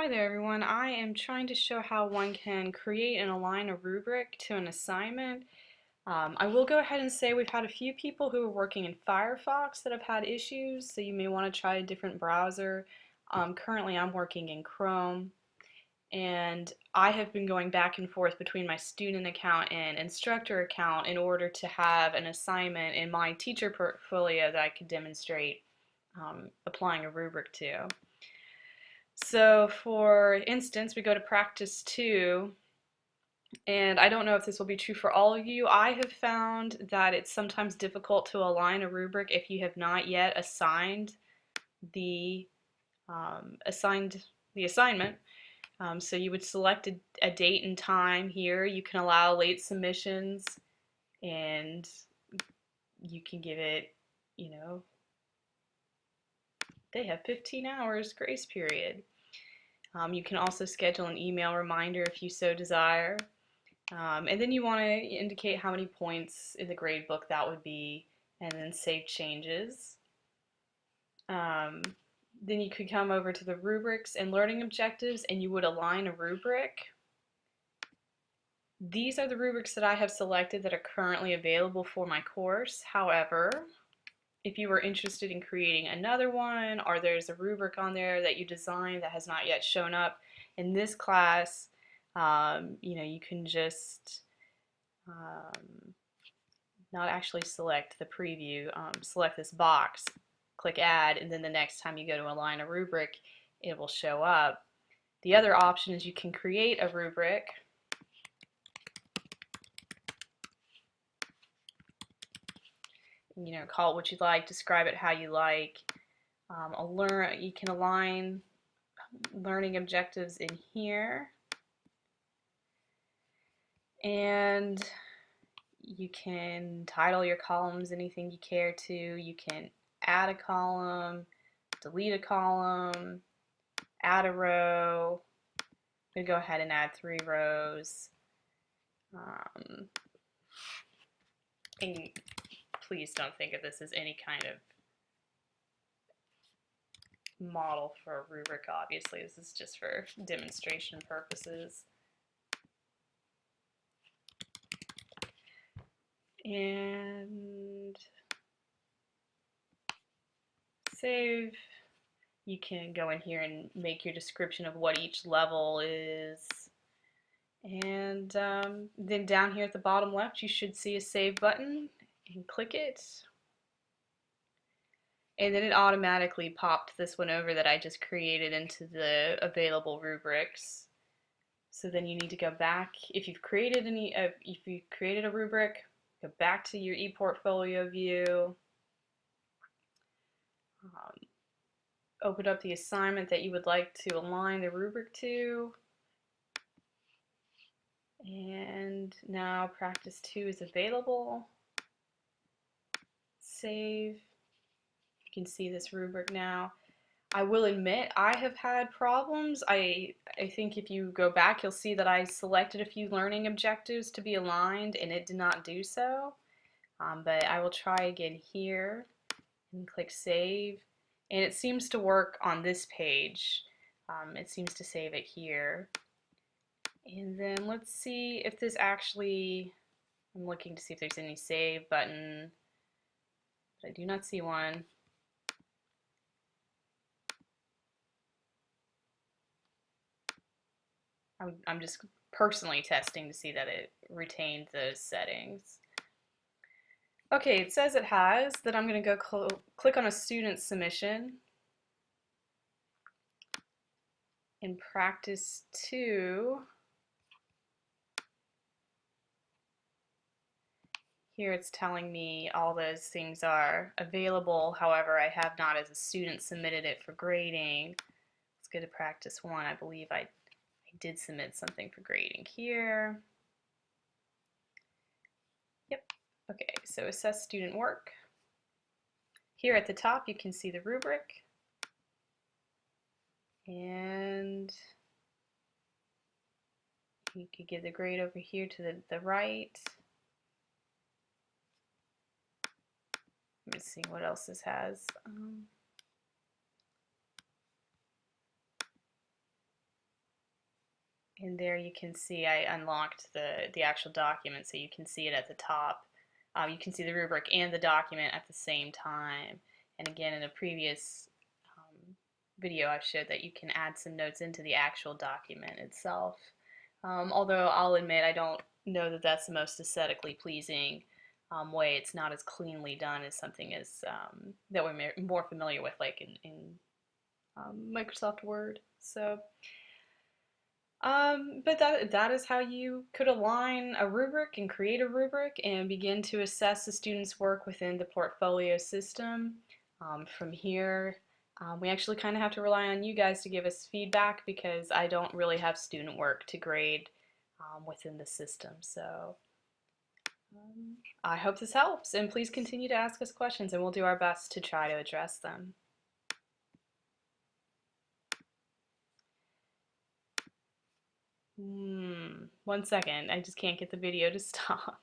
Hi there everyone. I am trying to show how one can create and align a rubric to an assignment. I will go ahead and say we've had a few people who are working in Firefox that have had issues, so you may want to try a different browser. Currently I'm working in Chrome, and I have been going back and forth between my student account and instructor account in order to have an assignment in my teacher portfolio that I could demonstrate applying a rubric to. So for instance, we go to practice 2, and I don't know if this will be true for all of you. I have found that it's sometimes difficult to align a rubric if you have not yet the assigned the assignment. So you would select a date and time here. You can allow late submissions, and you can give it, they have 15 hours grace period. You can also schedule an email reminder if you so desire. And then you want to indicate how many points in the grade book that would be, and then save changes. Then you could come over to the rubrics and learning objectives, and you would align a rubric. These are the rubrics that I have selected that are currently available for my course. However, if you were interested in creating another one, or there's a rubric on there that you designed that has not yet shown up in this class, you can just not actually select the preview, select this box, click add, and then the next time you go to align a rubric, it will show up. The other option is you can create a rubric. Call it what you like, describe it how you like. You can align learning objectives in here, and you can title your columns anything you care to. You can add a column, delete a column, add a row. I'm going to go ahead and add 3 rows. And please don't think of this as any kind of model for a rubric, obviously. This is just for demonstration purposes. And save. You can go in here and make your description of what each level is. And then down here at the bottom left, you should see a save button, and click it. And then it automatically popped this one over that I just created into the available rubrics. So then you need to go back, if you've created a rubric, go back to your ePortfolio view, open up the assignment that you would like to align the rubric to, and now practice 2 is available. Save. You can see this rubric now. I will admit I have had problems. I think if you go back, you'll see that I selected a few learning objectives to be aligned and it did not do so. But I will try again here and click save. And it seems to work on this page. It seems to save it here. And then let's see if this actually, I'm looking to see if there's any save button, but I do not see one. I'm just personally testing to see that it retained those settings. Okay, it says it has. Then I'm going to go click on a student submission. In practice 2, here it's telling me all those things are available. However, I have not as a student submitted it for grading. Let's go to practice 1. I believe I did submit something for grading here. Yep. Okay, so assess student work. Here at the top you can see the rubric, and you could give the grade over here to the right. Let me see what else this has. And there you can see I unlocked the actual document, so you can see it at the top. You can see the rubric and the document at the same time. And again, in a previous video, I've showed that you can add some notes into the actual document itself. Although I'll admit I don't know that that's the most aesthetically pleasing way. It's not as cleanly done as something as that we're more familiar with, like in Microsoft Word. So. But that is how you could align a rubric and create a rubric and begin to assess the student's work within the portfolio system. From here, we actually kind of have to rely on you guys to give us feedback because I don't really have student work to grade within the system. So I hope this helps, and please continue to ask us questions and we'll do our best to try to address them. One second, I just can't get the video to stop.